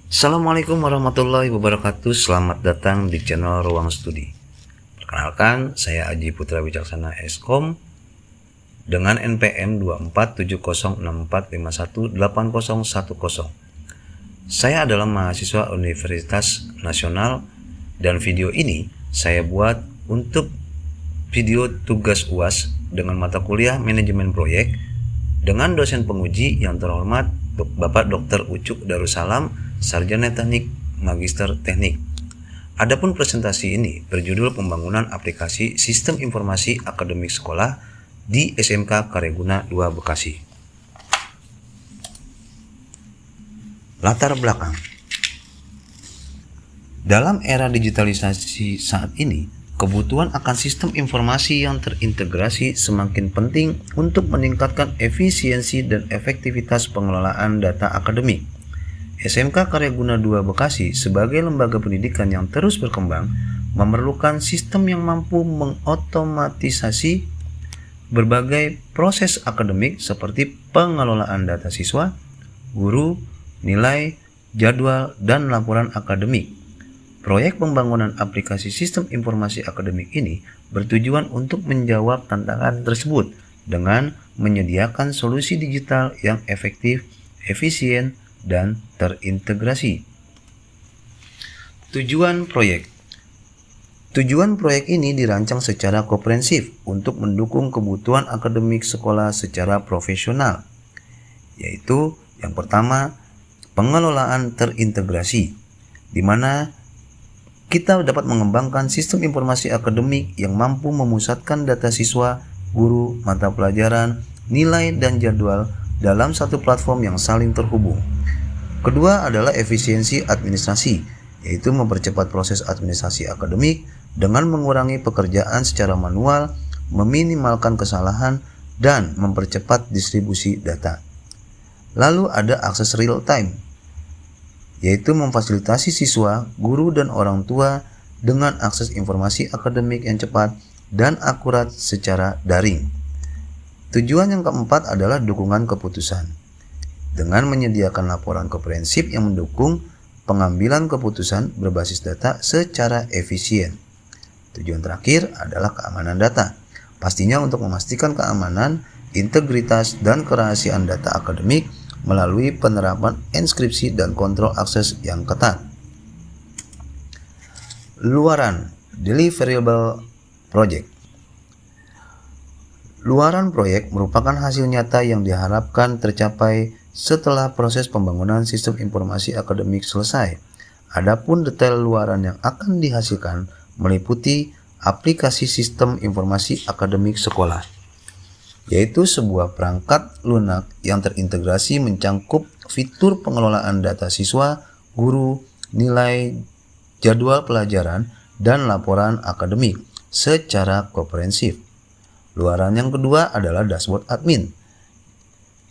Assalamualaikum warahmatullahi wabarakatuh. Selamat datang di channel Ruang Studi. Perkenalkan, saya Aji Putra Wicaksana Eskom dengan NPM 247064518010. Saya adalah mahasiswa Universitas Nasional dan video ini saya buat untuk video tugas UAS dengan mata kuliah Manajemen Proyek dengan dosen penguji yang terhormat Bapak Dr. Ucuk Darussalam, Sarjana Teknik, Magister Teknik. Adapun presentasi ini berjudul Pembangunan Aplikasi Sistem Informasi Akademik Sekolah di SMK Karyaguna II Bekasi. Latar belakang. Dalam era digitalisasi saat ini, kebutuhan akan sistem informasi yang terintegrasi semakin penting untuk meningkatkan efisiensi dan efektivitas pengelolaan data akademik. SMK Karyaguna II Bekasi sebagai lembaga pendidikan yang terus berkembang memerlukan sistem yang mampu mengotomatisasi berbagai proses akademik seperti pengelolaan data siswa, guru, nilai, jadwal, dan laporan akademik. Proyek pembangunan aplikasi sistem informasi akademik ini bertujuan untuk menjawab tantangan tersebut dengan menyediakan solusi digital yang efektif, efisien, dan terintegrasi. Tujuan proyek ini dirancang secara komprehensif untuk mendukung kebutuhan akademik sekolah secara profesional, yaitu yang pertama, pengelolaan terintegrasi, di mana kita dapat mengembangkan sistem informasi akademik yang mampu memusatkan data siswa, guru, mata pelajaran, nilai, dan jadwal dalam satu platform yang saling terhubung. Kedua adalah efisiensi administrasi, yaitu mempercepat proses administrasi akademik dengan mengurangi pekerjaan secara manual, meminimalkan kesalahan, dan mempercepat distribusi data. Lalu ada akses real time, yaitu memfasilitasi siswa, guru, dan orang tua dengan akses informasi akademik yang cepat dan akurat secara daring. Tujuan yang keempat adalah dukungan keputusan, dengan menyediakan laporan komprehensif yang mendukung pengambilan keputusan berbasis data secara efisien. Tujuan terakhir adalah keamanan data, pastinya untuk memastikan keamanan, integritas, dan kerahasiaan data akademik melalui penerapan enskripsi dan kontrol akses yang ketat. Luaran Deliverable Project. Luaran proyek merupakan hasil nyata yang diharapkan tercapai setelah proses pembangunan sistem informasi akademik selesai. Adapun detail luaran yang akan dihasilkan meliputi aplikasi sistem informasi akademik sekolah, yaitu sebuah perangkat lunak yang terintegrasi mencangkup fitur pengelolaan data siswa, guru, nilai, jadwal pelajaran, dan laporan akademik secara komprehensif. Luaran yang kedua adalah dashboard admin,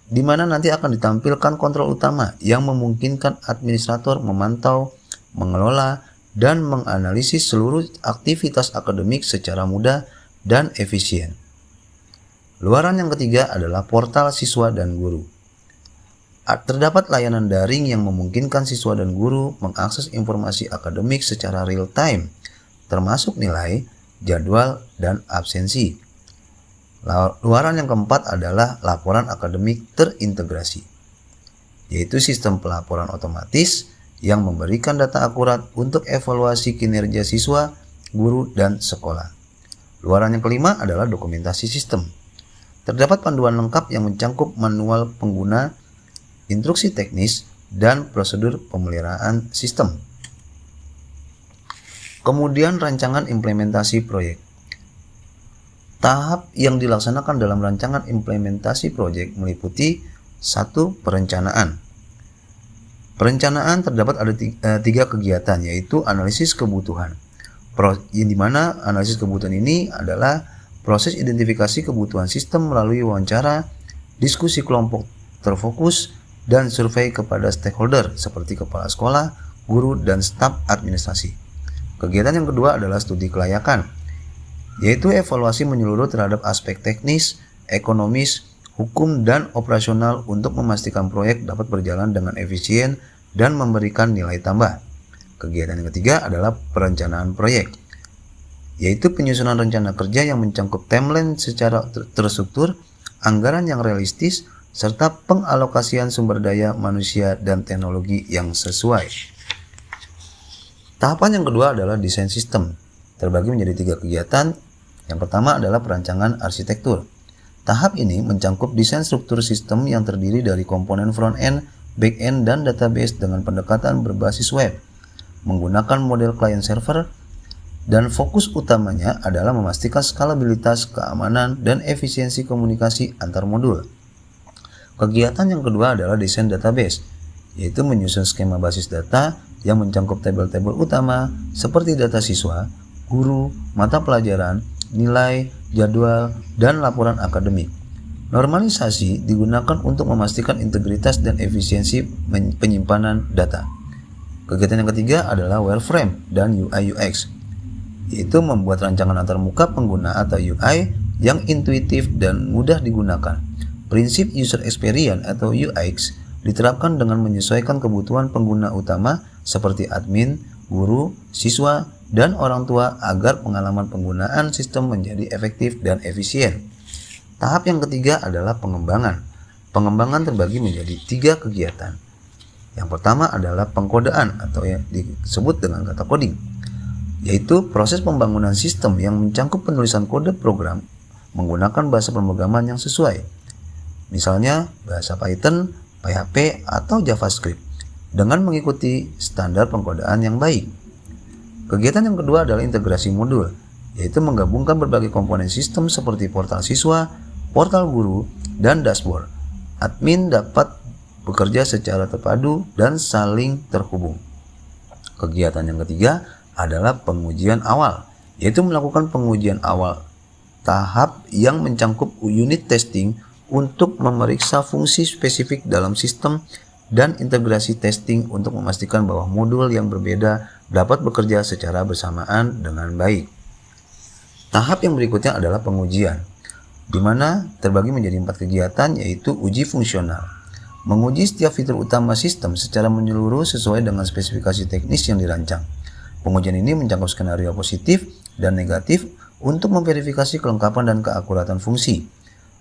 di mana nanti akan ditampilkan kontrol utama yang memungkinkan administrator memantau, mengelola, dan menganalisis seluruh aktivitas akademik secara mudah dan efisien. Luaran yang ketiga adalah portal siswa dan guru. Terdapat layanan daring yang memungkinkan siswa dan guru mengakses informasi akademik secara real time, termasuk nilai, jadwal, dan absensi. Luaran yang keempat adalah laporan akademik terintegrasi, yaitu sistem pelaporan otomatis yang memberikan data akurat untuk evaluasi kinerja siswa, guru, dan sekolah. Luaran yang kelima adalah dokumentasi sistem. Terdapat panduan lengkap yang mencangkup manual pengguna, instruksi teknis, dan prosedur pemeliharaan sistem. Kemudian rancangan implementasi proyek. Tahap yang dilaksanakan dalam rancangan implementasi proyek meliputi 1. Perencanaan. Perencanaan terdapat ada tiga kegiatan, yaitu analisis kebutuhan. Yang dimana analisis kebutuhan ini adalah proses identifikasi kebutuhan sistem melalui wawancara, diskusi kelompok terfokus, dan survei kepada stakeholder seperti kepala sekolah, guru, dan staf administrasi. Kegiatan yang kedua adalah studi kelayakan, yaitu evaluasi menyeluruh terhadap aspek teknis, ekonomis, hukum, dan operasional untuk memastikan proyek dapat berjalan dengan efisien dan memberikan nilai tambah. Kegiatan yang ketiga adalah perencanaan proyek, yaitu penyusunan rencana kerja yang mencakup timeline secara terstruktur, anggaran yang realistis, serta pengalokasian sumber daya manusia dan teknologi yang sesuai. Tahapan yang kedua adalah desain sistem, terbagi menjadi 3 kegiatan. Yang pertama adalah perancangan arsitektur. Tahap ini mencakup desain struktur sistem yang terdiri dari komponen front-end, back-end, dan database dengan pendekatan berbasis web, menggunakan model client-server, dan fokus utamanya adalah memastikan skalabilitas, keamanan, dan efisiensi komunikasi antar modul. Kegiatan yang kedua adalah desain database, yaitu menyusun skema basis data yang mencakup tabel-tabel utama seperti data siswa, guru, mata pelajaran, nilai, jadwal, dan laporan akademik. Normalisasi digunakan untuk memastikan integritas dan efisiensi penyimpanan data. Kegiatan yang ketiga adalah wireframe dan UI UX, yaitu membuat rancangan antarmuka pengguna atau UI yang intuitif dan mudah digunakan. Prinsip user experience atau UX diterapkan dengan menyesuaikan kebutuhan pengguna utama seperti admin, guru, siswa, dan orang tua agar pengalaman penggunaan sistem menjadi efektif dan efisien. Tahap yang ketiga adalah pengembangan. Pengembangan terbagi menjadi 3 kegiatan. Yang pertama adalah pengkodaan atau yang disebut dengan kata coding, yaitu proses pembangunan sistem yang mencakup penulisan kode program menggunakan bahasa pemrograman yang sesuai. Misalnya bahasa Python, PHP, atau JavaScript dengan mengikuti standar pengkodaan yang baik. Kegiatan yang kedua adalah integrasi modul, yaitu menggabungkan berbagai komponen sistem seperti portal siswa, portal guru, dan dashboard. Admin dapat bekerja secara terpadu dan saling terhubung. Kegiatan yang ketiga adalah pengujian awal, yaitu melakukan pengujian awal tahap yang mencakup unit testing untuk memeriksa fungsi spesifik dalam sistem dan integrasi testing untuk memastikan bahwa modul yang berbeda dapat bekerja secara bersamaan dengan baik. Tahap yang berikutnya adalah pengujian, di mana terbagi menjadi 4 kegiatan, yaitu uji fungsional. Menguji setiap fitur utama sistem secara menyeluruh sesuai dengan spesifikasi teknis yang dirancang. Pengujian ini mencakup skenario positif dan negatif untuk memverifikasi kelengkapan dan keakuratan fungsi.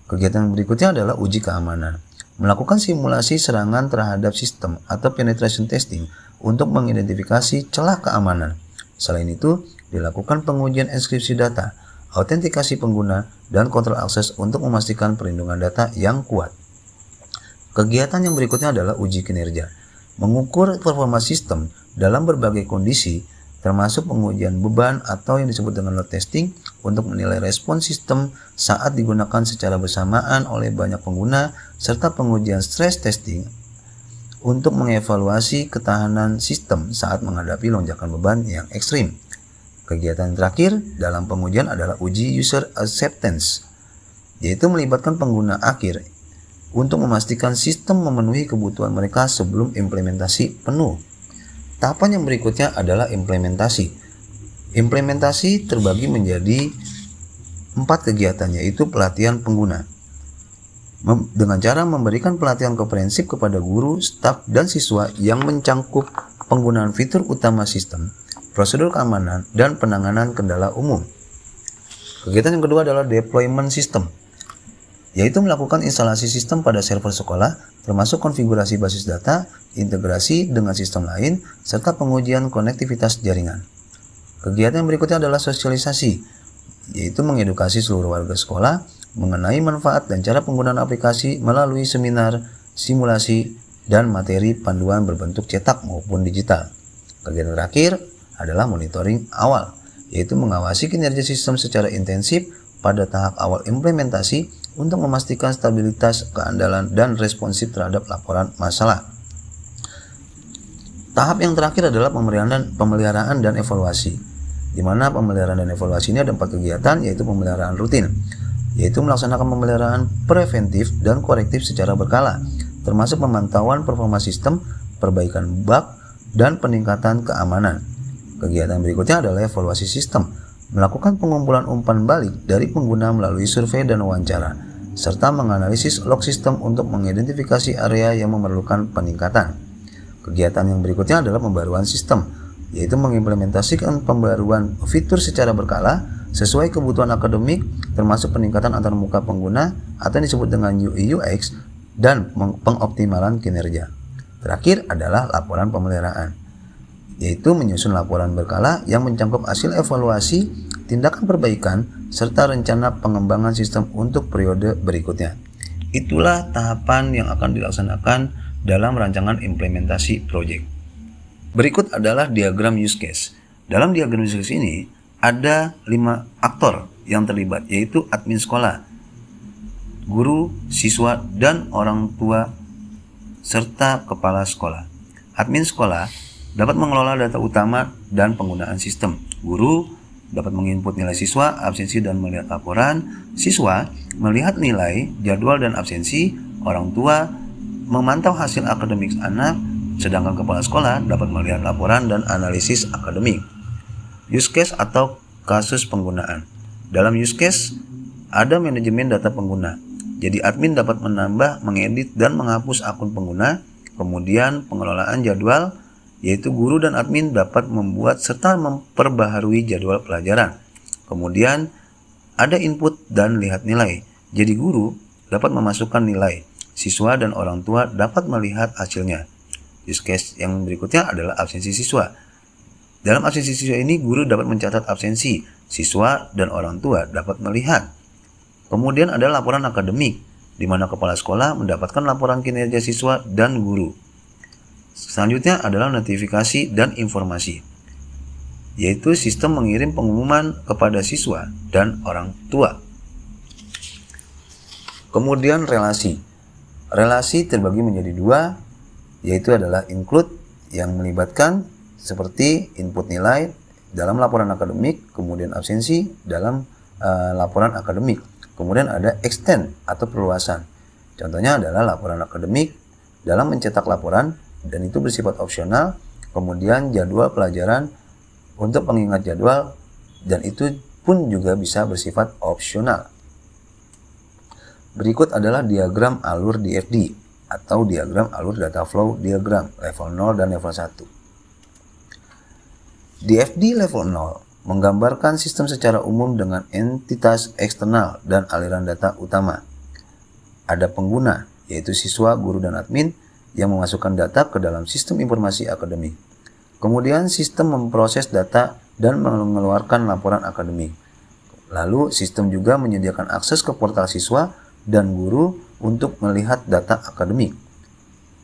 Kegiatan berikutnya adalah uji keamanan. Melakukan simulasi serangan terhadap sistem atau penetration testing untuk mengidentifikasi celah keamanan. Selain itu, dilakukan pengujian enkripsi data, autentikasi pengguna, dan kontrol akses untuk memastikan perlindungan data yang kuat. Kegiatan yang berikutnya adalah uji kinerja. Mengukur performa sistem dalam berbagai kondisi, termasuk pengujian beban atau yang disebut dengan load testing untuk menilai respons sistem saat digunakan secara bersamaan oleh banyak pengguna, serta pengujian stress testing untuk mengevaluasi ketahanan sistem saat menghadapi lonjakan beban yang ekstrim. Kegiatan terakhir dalam pengujian adalah uji user acceptance, yaitu melibatkan pengguna akhir untuk memastikan sistem memenuhi kebutuhan mereka sebelum implementasi penuh. Tahapan yang berikutnya adalah implementasi. Implementasi terbagi menjadi 4 kegiatan, yaitu pelatihan pengguna. Dengan cara memberikan pelatihan komprehensif kepada guru, staf, dan siswa yang mencakup penggunaan fitur utama sistem, prosedur keamanan, dan penanganan kendala umum. Kegiatan yang kedua adalah deployment system, yaitu melakukan instalasi sistem pada server sekolah, termasuk konfigurasi basis data, integrasi dengan sistem lain, serta pengujian konektivitas jaringan. Kegiatan yang berikutnya adalah sosialisasi, yaitu mengedukasi seluruh warga sekolah mengenai manfaat dan cara penggunaan aplikasi melalui seminar, simulasi, dan materi panduan berbentuk cetak maupun digital. Kegiatan terakhir adalah monitoring awal, yaitu mengawasi kinerja sistem secara intensif pada tahap awal implementasi untuk memastikan stabilitas, keandalan, dan responsif terhadap laporan masalah. Tahap yang terakhir adalah pemeliharaan dan evaluasi, di mana pemeliharaan dan evaluasi ini ada 4 kegiatan, yaitu pemeliharaan rutin, yaitu melaksanakan pemeliharaan preventif dan korektif secara berkala, termasuk pemantauan performa sistem, perbaikan bug, dan peningkatan keamanan. Kegiatan berikutnya adalah evaluasi sistem, melakukan pengumpulan umpan balik dari pengguna melalui survei dan wawancara, serta menganalisis log sistem untuk mengidentifikasi area yang memerlukan peningkatan. Kegiatan yang berikutnya adalah pembaruan sistem, yaitu mengimplementasikan pembaruan fitur secara berkala sesuai kebutuhan akademik, termasuk peningkatan antarmuka pengguna atau yang disebut dengan UI UX dan pengoptimalan kinerja. Terakhir adalah laporan pemeliharaan, yaitu menyusun laporan berkala yang mencakup hasil evaluasi, tindakan perbaikan, serta rencana pengembangan sistem untuk periode berikutnya. Itulah tahapan yang akan dilaksanakan dalam rancangan implementasi proyek. Berikut adalah diagram use case. Dalam diagram use case ini ada 5 aktor yang terlibat, yaitu admin sekolah, guru, siswa, dan orang tua serta kepala sekolah. Admin sekolah dapat mengelola data utama dan penggunaan sistem. Guru dapat menginput nilai siswa, absensi, dan melihat laporan. Siswa melihat nilai, jadwal, dan absensi. Orang tua memantau hasil akademik anak, sedangkan kepala sekolah dapat melihat laporan dan analisis akademik. Use case atau kasus penggunaan. Dalam use case ada manajemen data pengguna. Jadi admin dapat menambah, mengedit, dan menghapus akun pengguna. Kemudian pengelolaan jadwal, yaitu guru dan admin dapat membuat serta memperbaharui jadwal pelajaran. Kemudian ada input dan lihat nilai. Jadi guru dapat memasukkan nilai. Siswa dan orang tua dapat melihat hasilnya. Use case yang berikutnya adalah absensi siswa. Dalam absensi siswa ini, guru dapat mencatat absensi, siswa dan orang tua dapat melihat. Kemudian ada laporan akademik, di mana kepala sekolah mendapatkan laporan kinerja siswa dan guru. Selanjutnya adalah notifikasi dan informasi, yaitu sistem mengirim pengumuman kepada siswa dan orang tua. Kemudian relasi. Relasi terbagi menjadi 2, yaitu adalah include yang melibatkan seperti input nilai dalam laporan akademik, kemudian absensi dalam laporan akademik. Kemudian ada extend atau perluasan. Contohnya adalah laporan akademik dalam mencetak laporan dan itu bersifat opsional. Kemudian jadwal pelajaran untuk pengingat jadwal dan itu pun juga bisa bersifat opsional. Berikut adalah diagram alur DFD atau diagram alur data flow diagram level 0 dan level 1. DFD level 0 menggambarkan sistem secara umum dengan entitas eksternal dan aliran data utama. Ada pengguna, yaitu siswa, guru, dan admin yang memasukkan data ke dalam sistem informasi akademik. Kemudian sistem memproses data dan mengeluarkan laporan akademik. Lalu sistem juga menyediakan akses ke portal siswa dan guru untuk melihat data akademik.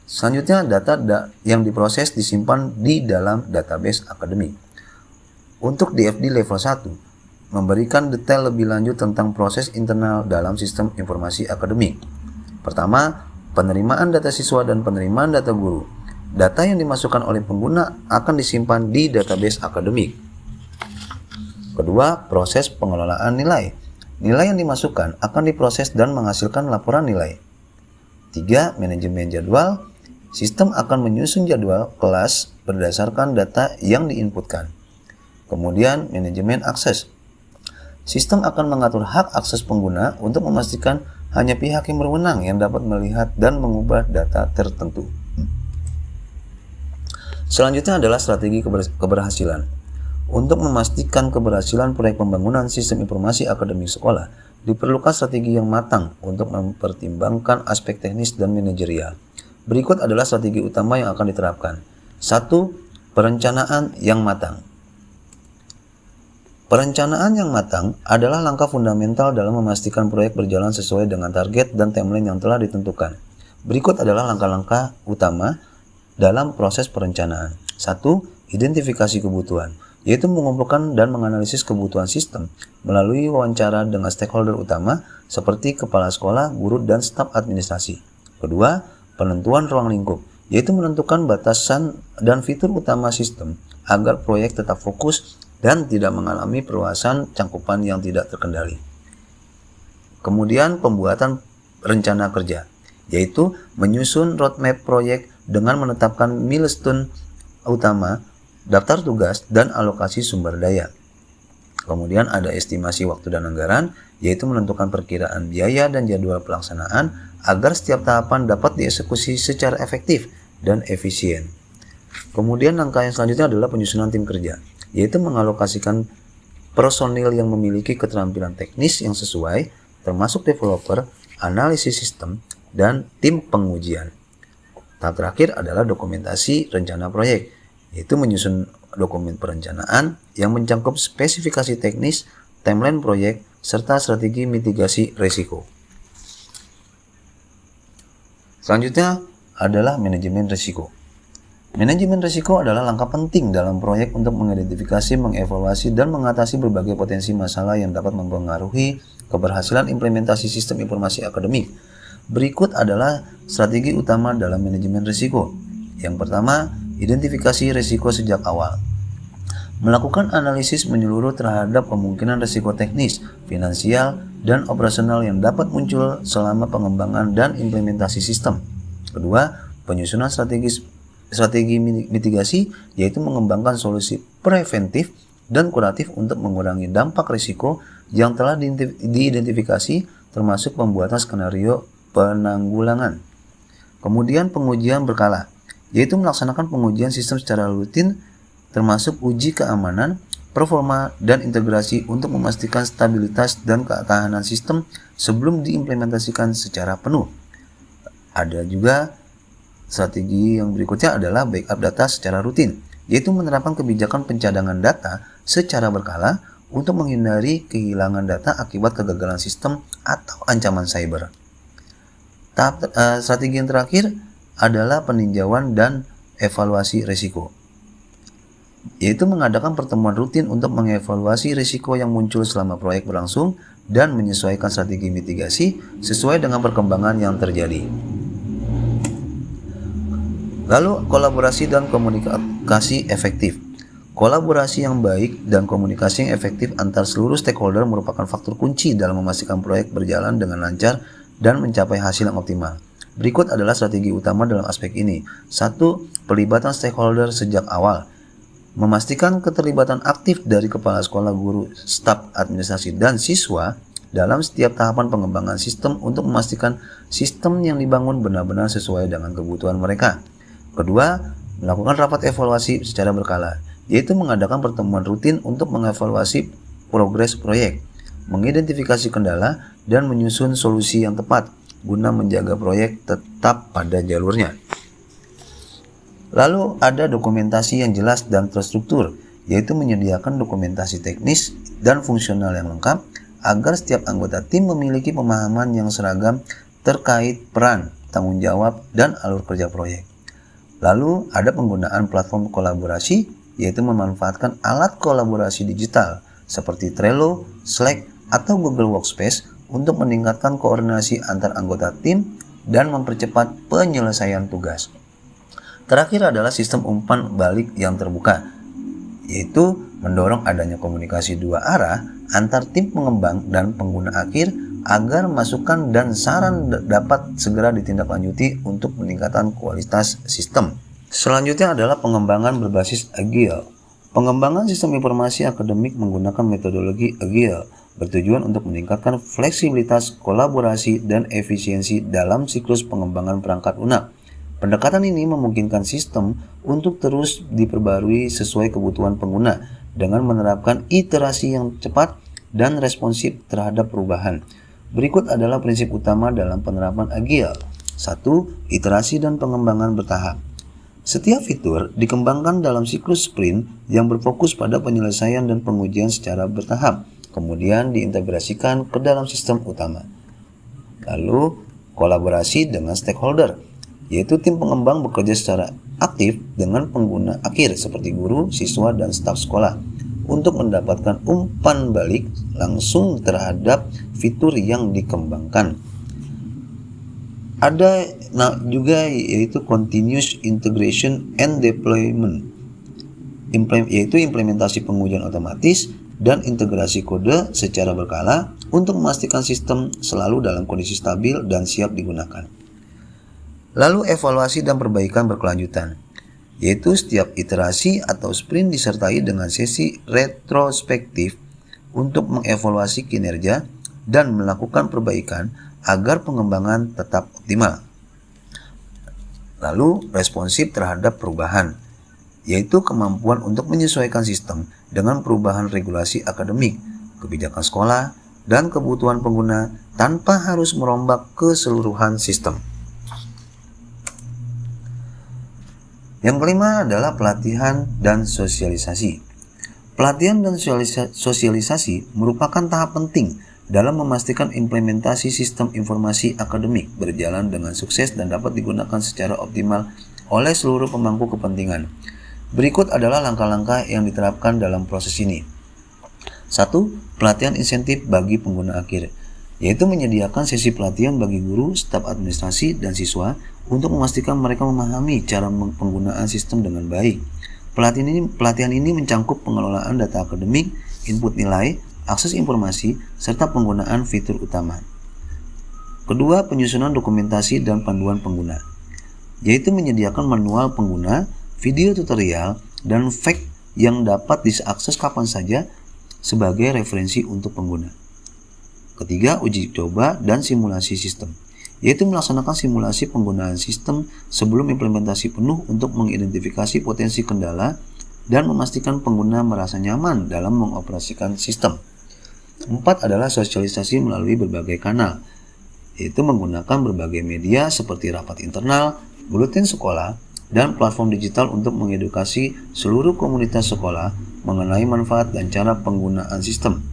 Selanjutnya data yang diproses disimpan di dalam database akademik. Untuk DFD level 1 memberikan detail lebih lanjut tentang proses internal dalam sistem informasi akademik. Pertama, penerimaan data siswa dan penerimaan data guru. Data yang dimasukkan oleh pengguna akan disimpan di database akademik. Kedua, proses pengelolaan nilai. Nilai yang dimasukkan akan diproses dan menghasilkan laporan nilai. 3. Manajemen jadwal. Sistem akan menyusun jadwal kelas berdasarkan data yang diinputkan. Kemudian, manajemen akses. Sistem akan mengatur hak akses pengguna untuk memastikan hanya pihak yang berwenang yang dapat melihat dan mengubah data tertentu. Selanjutnya adalah strategi keberhasilan. Untuk memastikan keberhasilan proyek pembangunan sistem informasi akademik sekolah, diperlukan strategi yang matang untuk mempertimbangkan aspek teknis dan manajerial. Berikut adalah strategi utama yang akan diterapkan. 1. Perencanaan yang matang. Perencanaan yang matang adalah langkah fundamental dalam memastikan proyek berjalan sesuai dengan target dan timeline yang telah ditentukan. Berikut adalah langkah-langkah utama dalam proses perencanaan. 1. Identifikasi kebutuhan, yaitu mengumpulkan dan menganalisis kebutuhan sistem melalui wawancara dengan stakeholder utama seperti kepala sekolah, guru, dan staf administrasi. Kedua, penentuan ruang lingkup, yaitu menentukan batasan dan fitur utama sistem agar proyek tetap fokus dan tidak mengalami perluasan cakupan yang tidak terkendali. Kemudian pembuatan rencana kerja, yaitu menyusun roadmap proyek dengan menetapkan milestone utama, daftar tugas, dan alokasi sumber daya. Kemudian ada estimasi waktu dan anggaran, yaitu menentukan perkiraan biaya dan jadwal pelaksanaan agar setiap tahapan dapat dieksekusi secara efektif dan efisien. Kemudian langkah yang selanjutnya adalah penyusunan tim kerja, yaitu mengalokasikan personil yang memiliki keterampilan teknis yang sesuai, termasuk developer, analisis sistem, dan tim pengujian. Tahap terakhir adalah dokumentasi rencana proyek, yaitu menyusun dokumen perencanaan yang mencakup spesifikasi teknis, timeline proyek, serta strategi mitigasi risiko. Selanjutnya adalah manajemen risiko. Manajemen risiko adalah langkah penting dalam proyek untuk mengidentifikasi, mengevaluasi, dan mengatasi berbagai potensi masalah yang dapat mempengaruhi keberhasilan implementasi sistem informasi akademik. Berikut adalah strategi utama dalam manajemen risiko. Yang pertama, identifikasi risiko sejak awal. Melakukan analisis menyeluruh terhadap kemungkinan risiko teknis, finansial, dan operasional yang dapat muncul selama pengembangan dan implementasi sistem. Kedua, penyusunan strategi mitigasi, yaitu mengembangkan solusi preventif dan kuratif untuk mengurangi dampak risiko yang telah diidentifikasi, termasuk pembuatan skenario penanggulangan. Kemudian pengujian berkala, yaitu melaksanakan pengujian sistem secara rutin, termasuk uji keamanan, performa, dan integrasi untuk memastikan stabilitas dan ketahanan sistem sebelum diimplementasikan secara penuh. Ada juga strategi yang berikutnya adalah backup data secara rutin, yaitu menerapkan kebijakan pencadangan data secara berkala untuk menghindari kehilangan data akibat kegagalan sistem atau ancaman cyber. Strategi yang terakhir adalah peninjauan dan evaluasi risiko, yaitu mengadakan pertemuan rutin untuk mengevaluasi risiko yang muncul selama proyek berlangsung dan menyesuaikan strategi mitigasi sesuai dengan perkembangan yang terjadi. Lalu, kolaborasi dan komunikasi efektif. Kolaborasi yang baik dan komunikasi yang efektif antar seluruh stakeholder merupakan faktor kunci dalam memastikan proyek berjalan dengan lancar dan mencapai hasil yang optimal. Berikut adalah strategi utama dalam aspek ini. 1. Pelibatan stakeholder sejak awal. Memastikan keterlibatan aktif dari kepala sekolah, guru, staf administrasi, dan siswa dalam setiap tahapan pengembangan sistem untuk memastikan sistem yang dibangun benar-benar sesuai dengan kebutuhan mereka. Kedua, melakukan rapat evaluasi secara berkala, yaitu mengadakan pertemuan rutin untuk mengevaluasi progres proyek, mengidentifikasi kendala, dan menyusun solusi yang tepat guna menjaga proyek tetap pada jalurnya. Lalu ada dokumentasi yang jelas dan terstruktur, yaitu menyediakan dokumentasi teknis dan fungsional yang lengkap agar setiap anggota tim memiliki pemahaman yang seragam terkait peran, tanggung jawab, dan alur kerja proyek. Lalu ada penggunaan platform kolaborasi, yaitu memanfaatkan alat kolaborasi digital seperti Trello, Slack, atau Google Workspace untuk meningkatkan koordinasi antar anggota tim dan mempercepat penyelesaian tugas. Terakhir adalah sistem umpan balik yang terbuka, yaitu mendorong adanya komunikasi dua arah antar tim pengembang dan pengguna akhir agar masukan dan saran dapat segera ditindaklanjuti untuk peningkatan kualitas sistem. Selanjutnya adalah pengembangan berbasis Agile. Pengembangan sistem informasi akademik menggunakan metodologi Agile bertujuan untuk meningkatkan fleksibilitas, kolaborasi, dan efisiensi dalam siklus pengembangan perangkat lunak. Pendekatan ini memungkinkan sistem untuk terus diperbarui sesuai kebutuhan pengguna dengan menerapkan iterasi yang cepat dan responsif terhadap perubahan. Berikut adalah prinsip utama dalam penerapan Agile. 1. Iterasi dan pengembangan bertahap. Setiap fitur dikembangkan dalam siklus sprint yang berfokus pada penyelesaian dan pengujian secara bertahap, kemudian diintegrasikan ke dalam sistem utama. Lalu, kolaborasi dengan stakeholder, yaitu tim pengembang bekerja secara aktif dengan pengguna akhir seperti guru, siswa, dan staf sekolah untuk mendapatkan umpan balik langsung terhadap fitur yang dikembangkan. Ada juga yaitu continuous integration and deployment, yaitu implementasi pengujian otomatis dan integrasi kode secara berkala untuk memastikan sistem selalu dalam kondisi stabil dan siap digunakan. Lalu evaluasi dan perbaikan berkelanjutan, yaitu setiap iterasi atau sprint disertai dengan sesi retrospektif untuk mengevaluasi kinerja dan melakukan perbaikan agar pengembangan tetap optimal. Lalu responsif terhadap perubahan, yaitu kemampuan untuk menyesuaikan sistem dengan perubahan regulasi akademik, kebijakan sekolah, dan kebutuhan pengguna tanpa harus merombak keseluruhan sistem. Yang kelima adalah pelatihan dan sosialisasi. Pelatihan dan sosialisasi merupakan tahap penting dalam memastikan implementasi sistem informasi akademik berjalan dengan sukses dan dapat digunakan secara optimal oleh seluruh pemangku kepentingan. Berikut adalah langkah-langkah yang diterapkan dalam proses ini. 1. Pelatihan insentif bagi pengguna akhir, yaitu menyediakan sesi pelatihan bagi guru, staf administrasi, dan siswa untuk memastikan mereka memahami cara penggunaan sistem dengan baik. Pelatihan ini mencangkup pengelolaan data akademik, input nilai, akses informasi, serta penggunaan fitur utama. Kedua, penyusunan dokumentasi dan panduan pengguna, yaitu menyediakan manual pengguna, video tutorial, dan fact yang dapat diakses kapan saja sebagai referensi untuk pengguna. Ketiga, uji coba dan simulasi sistem, yaitu melaksanakan simulasi penggunaan sistem sebelum implementasi penuh untuk mengidentifikasi potensi kendala dan memastikan pengguna merasa nyaman dalam mengoperasikan sistem. 4 adalah sosialisasi melalui berbagai kanal, yaitu menggunakan berbagai media seperti rapat internal, buletin sekolah, dan platform digital untuk mengedukasi seluruh komunitas sekolah mengenai manfaat dan cara penggunaan sistem.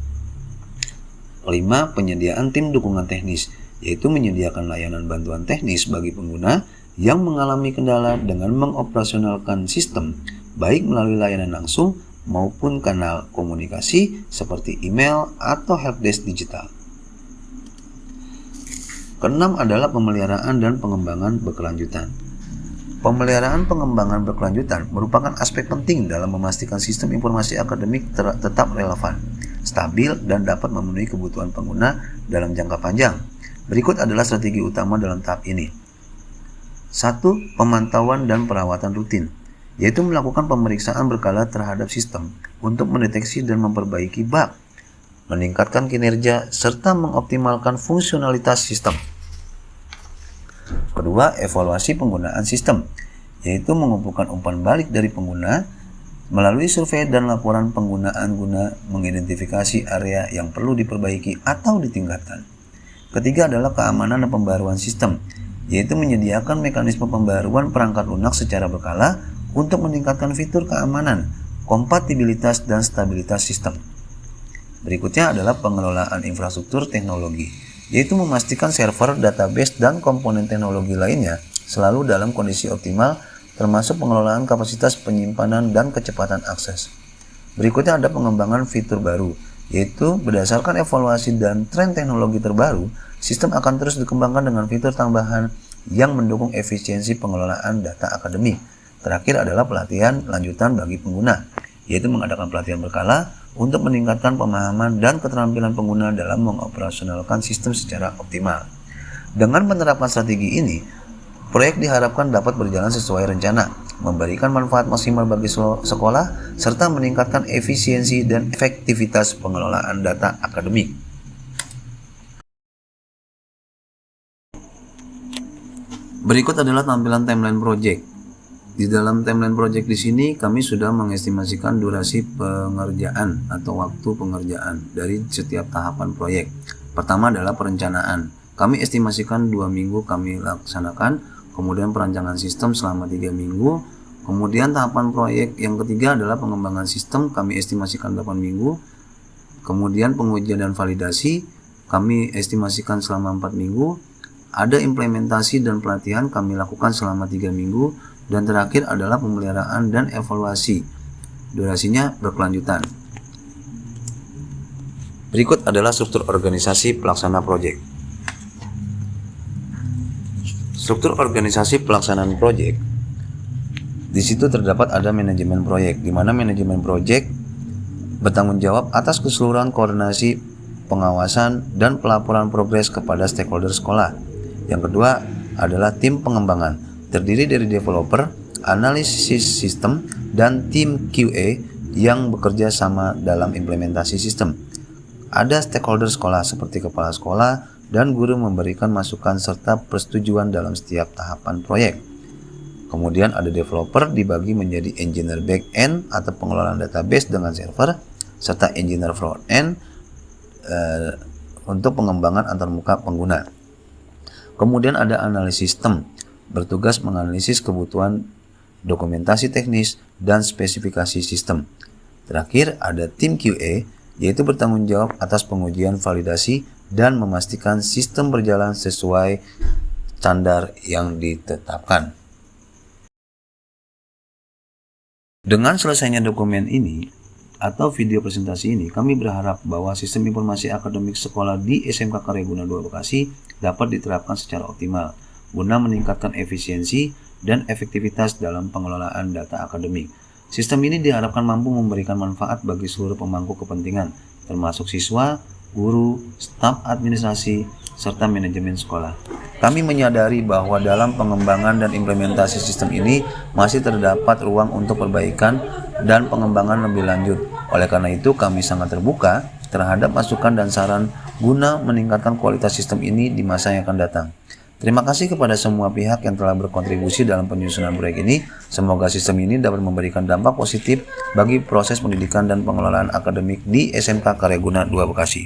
5. Penyediaan tim dukungan teknis, yaitu menyediakan layanan bantuan teknis bagi pengguna yang mengalami kendala dengan mengoperasionalkan sistem, baik melalui layanan langsung maupun kanal komunikasi seperti email atau helpdesk digital. Keenam adalah pemeliharaan dan pengembangan berkelanjutan. Pemeliharaan pengembangan berkelanjutan merupakan aspek penting dalam memastikan sistem informasi akademik tetap relevan, stabil, dan dapat memenuhi kebutuhan pengguna dalam jangka panjang. Berikut adalah strategi utama dalam tahap ini. 1. Pemantauan dan perawatan rutin, yaitu melakukan pemeriksaan berkala terhadap sistem untuk mendeteksi dan memperbaiki bug, meningkatkan kinerja, serta mengoptimalkan fungsionalitas sistem. Kedua, evaluasi penggunaan sistem, yaitu mengumpulkan umpan balik dari pengguna melalui survei dan laporan penggunaan guna mengidentifikasi area yang perlu diperbaiki atau ditingkatkan. Ketiga adalah keamanan dan pembaruan sistem, yaitu menyediakan mekanisme pembaruan perangkat lunak secara berkala untuk meningkatkan fitur keamanan, kompatibilitas, dan stabilitas sistem. Berikutnya adalah pengelolaan infrastruktur teknologi, yaitu memastikan server, database, dan komponen teknologi lainnya selalu dalam kondisi optimal, termasuk pengelolaan kapasitas penyimpanan dan kecepatan akses. Berikutnya ada pengembangan fitur baru, yaitu berdasarkan evaluasi dan tren teknologi terbaru, sistem akan terus dikembangkan dengan fitur tambahan yang mendukung efisiensi pengelolaan data akademik. Terakhir adalah pelatihan lanjutan bagi pengguna, yaitu mengadakan pelatihan berkala untuk meningkatkan pemahaman dan keterampilan pengguna dalam mengoperasionalkan sistem secara optimal. Dengan menerapkan strategi ini, proyek diharapkan dapat berjalan sesuai rencana, memberikan manfaat maksimal bagi sekolah, serta meningkatkan efisiensi dan efektivitas pengelolaan data akademik. Berikut adalah tampilan timeline project. Di dalam timeline project di sini kami sudah mengestimasikan durasi pengerjaan atau waktu pengerjaan dari setiap tahapan proyek. Pertama adalah perencanaan. Kami estimasikan 2 minggu kami laksanakan, kemudian perancangan sistem selama 3 minggu. Kemudian tahapan proyek yang ketiga adalah pengembangan sistem, kami estimasikan 8 minggu. Kemudian pengujian dan validasi kami estimasikan selama 4 minggu. Ada implementasi dan pelatihan kami lakukan selama 3 minggu. Dan terakhir adalah pemeliharaan dan evaluasi. Durasinya berkelanjutan. Berikut adalah struktur organisasi pelaksana proyek. Struktur organisasi pelaksanaan proyek. Di situ terdapat ada manajemen proyek, di mana manajemen proyek bertanggung jawab atas keseluruhan koordinasi, pengawasan, dan pelaporan progres kepada stakeholder sekolah. Yang kedua adalah tim pengembangan, terdiri dari developer, analisis sistem, dan tim QA yang bekerja sama dalam implementasi sistem. Ada stakeholder sekolah seperti kepala sekolah dan guru memberikan masukan serta persetujuan dalam setiap tahapan proyek. Kemudian ada developer dibagi menjadi engineer back-end atau pengelolaan database dengan server, serta engineer front-end untuk pengembangan antarmuka pengguna. Kemudian ada analis sistem, bertugas menganalisis kebutuhan dokumentasi teknis dan spesifikasi sistem. Terakhir ada tim QA, yaitu bertanggung jawab atas pengujian validasi dan memastikan sistem berjalan sesuai standar yang ditetapkan. Dengan selesainya dokumen ini atau video presentasi ini, kami berharap bahwa sistem informasi akademik sekolah di SMK Karyaguna II Bekasi dapat diterapkan secara optimal guna meningkatkan efisiensi dan efektivitas dalam pengelolaan data akademik. Sistem ini diharapkan mampu memberikan manfaat bagi seluruh pemangku kepentingan, termasuk siswa, guru, staf administrasi, serta manajemen sekolah. Kami menyadari bahwa dalam pengembangan dan implementasi sistem ini masih terdapat ruang untuk perbaikan dan pengembangan lebih lanjut. Oleh karena itu, kami sangat terbuka terhadap masukan dan saran guna meningkatkan kualitas sistem ini di masa yang akan datang. Terima kasih kepada semua pihak yang telah berkontribusi dalam penyusunan proyek ini. Semoga sistem ini dapat memberikan dampak positif bagi proses pendidikan dan pengelolaan akademik di SMK Karyaguna II Bekasi.